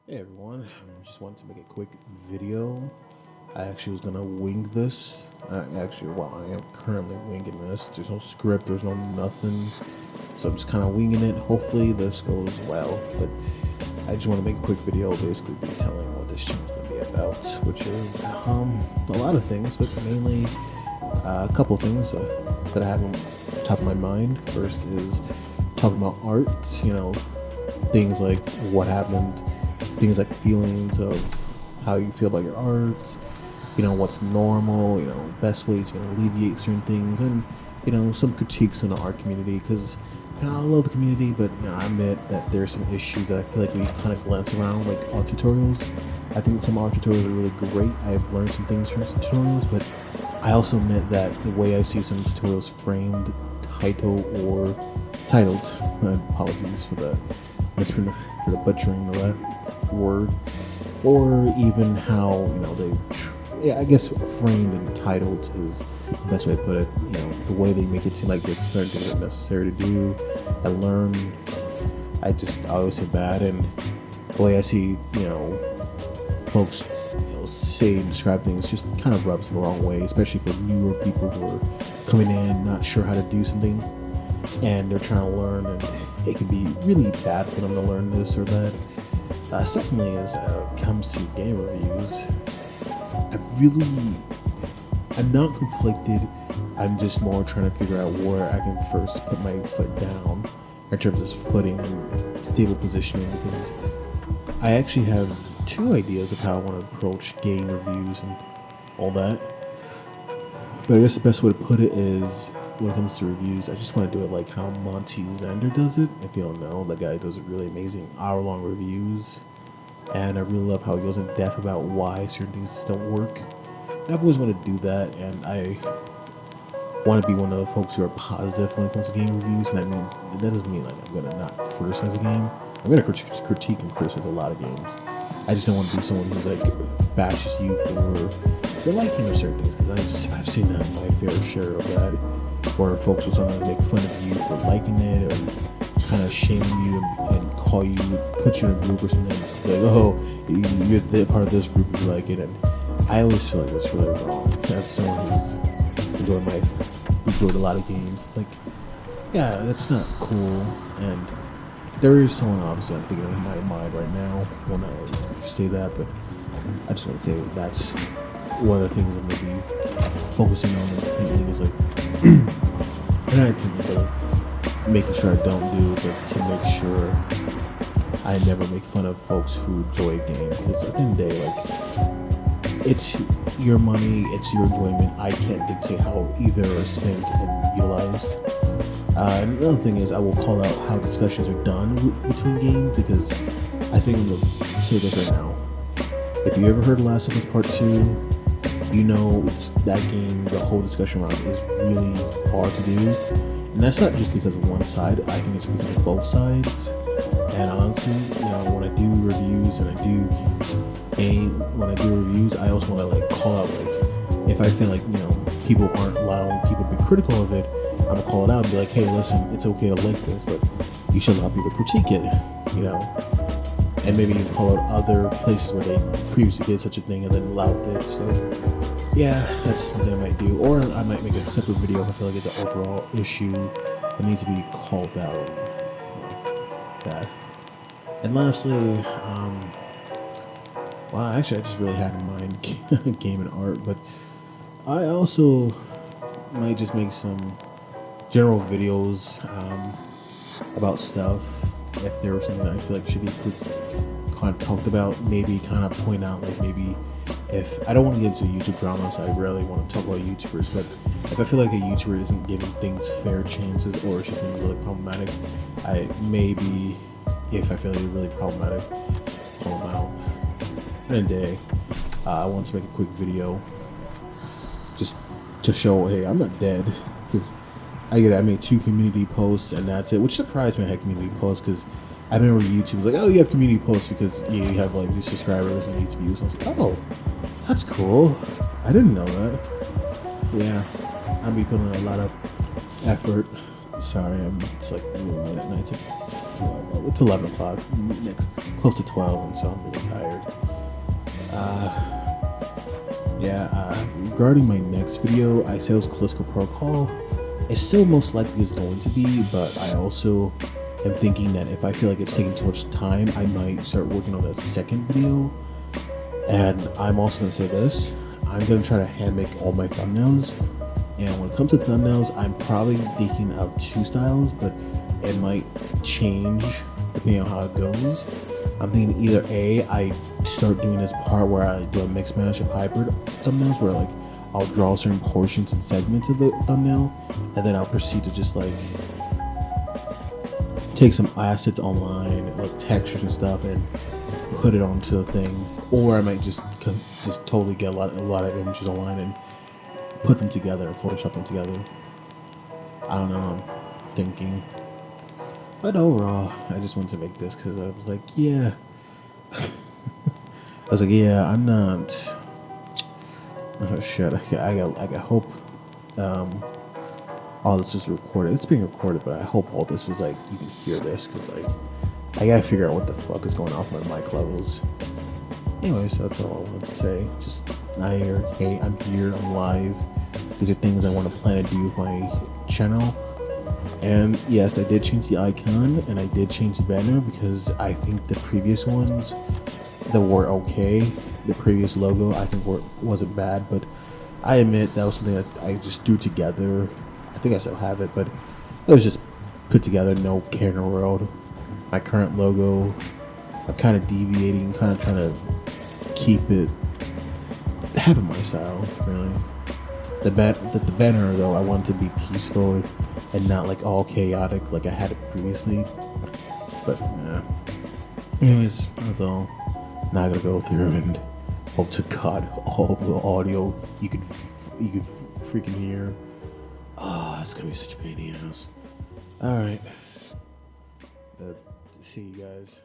Hey everyone, I just wanted to make a quick video. I actually was gonna wing this. I am currently winging this. There's no script, there's no nothing. So I'm just kind of winging it. Hopefully this goes well. But I just want to make a quick video, basically detailing what this channel is gonna be about, which is a lot of things, but mainly a couple things that I have on top of my mind. First is talking about art. Things like what happened, things like feelings of how you feel about your art, what's normal, best way to alleviate certain things, and some critiques in the art community, because I love the community, but I admit that there's some issues that I feel like we kind of glance around, like art tutorials. I think some art tutorials are really great. I've learned some things from some tutorials, but I also admit that the way I see some tutorials framed, titled, apologies for the for the butchering of that word, or even how I guess framed and titled is the best way to put it. The way they make it seem like there's certain things that are necessary to do and learn. I always say bad, and the way I see folks say and describe things just kind of rubs the wrong way, especially for newer people who are coming in not sure how to do something and they're trying to learn, and it can be really bad for them to learn this or that. Secondly, as it comes to game reviews, I'm not conflicted. I'm just more trying to figure out where I can first put my foot down in terms of footing and stable positioning, because I actually have two ideas of how I want to approach game reviews and all that. But I guess the best way to put it is, when it comes to reviews, I just want to do it like how Monty Zander does it. If you don't know, that guy does really amazing hour-long reviews, and I really love how he goes in depth about why certain things don't work. And I've always wanted to do that, and I want to be one of the folks who are positive when it comes to game reviews. And that doesn't mean like I'm gonna not criticize a game. I'm gonna critique and criticize a lot of games. I just don't want to be someone who's like bashes you for your liking or certain things, because I've seen that my fair share of that, where folks will sometimes make fun of you for liking it, or kind of shame you and call you, put you in a group or something, like, oh, you're the part of this group if you like it. And I always feel like that's really wrong. As someone who's enjoyed a lot of games, it's like, yeah, that's not cool. And there is someone obviously I'm thinking in my mind right now when I say that, but I just want to say that's one of the things I'm going to be focusing on intently, is like, and not intently, but making sure I don't do, is like to make sure I never make fun of folks who enjoy a game, because at the end of the day, like, it's your money, it's your enjoyment. I can't dictate how either are spent and utilized. And another thing is, I will call out how discussions are done between games, because I think I'm going to say this right now. If you ever heard Last of Us Part 2, it's that game, the whole discussion around it is really hard to do. And that's not just because of one side, I think it's because of both sides. And honestly, when I do reviews and when I do reviews, I also want to like call out, like, if I feel like, people aren't allowing people to be critical of it, I'm gonna call it out and be like, hey, listen, it's okay to like this, but you should allow people to critique it, and maybe you call out other places where they previously did such a thing and then allowed it. So yeah, that's something I might do, or I might make a separate video if I feel like it's an overall issue that needs to be called out. That. And lastly, actually, I just really had in mind game and art, but I also might just make some general videos about stuff. If there was something that I feel like should be kind of talked about, maybe kind of point out, like, maybe if I don't want to get into YouTube drama, so I rarely want to talk about YouTubers, but if I feel like a YouTuber isn't giving things fair chances, or it's just being really problematic, I maybe, if I feel like it's really problematic, call them out. And day, I want to make a quick video just to show, hey, I'm not dead, because I made 2 community posts and that's it, which surprised me I had community posts, because I remember YouTube was like, oh, you have community posts because you have like these subscribers and these views. I was like, oh, that's cool. I didn't know that. Yeah, I'll be putting in a lot of effort. Sorry, it's like really late at night. well, it's 11 o'clock, close to 12, and so I'm really tired. Regarding my next video, I said it was Callisto Protocol. It still most likely is going to be, but I also am thinking that if I feel like it's taking too much time, I might start working on a second video. And I'm also going to say this, I'm going to try to hand make all my thumbnails. And when it comes to thumbnails, I'm probably thinking of 2 styles, but it might change depending on how it goes. I'm thinking either A, I start doing this part where I do a mix mash of hybrid thumbnails where like I'll draw certain portions and segments of the thumbnail, and then I'll proceed to just like take some assets online, like textures and stuff, and put it onto the thing. Or I might just totally get a lot of images online and put them together and Photoshop them together. I don't know, I'm thinking. But overall, I just wanted to make this because I was like, yeah. I'm not. Oh shit! I got hope. All this was recorded. It's being recorded, but I hope all this was like you can hear this because like I gotta figure out what the fuck is going on with my mic levels. Anyways, that's all I wanted to say. Just hey, I'm here. I'm live. These are things I want to plan to do with my channel. And yes, I did change the icon and I did change the banner because I think the previous ones that were okay, the previous logo I think wasn't bad, but I admit that was something that I just threw together. I think I still have it, but it was just put together, no care in the world. My current logo, I'm kind of deviating, kind of trying to keep it having my style, really. The banner though, I want it to be peaceful and not like all chaotic like I had it previously. But yeah. Anyways, that's all. Now I gotta go through and hope to God all the audio you could freaking hear. Oh, it's gonna be such a pain in the ass. All right. See you guys.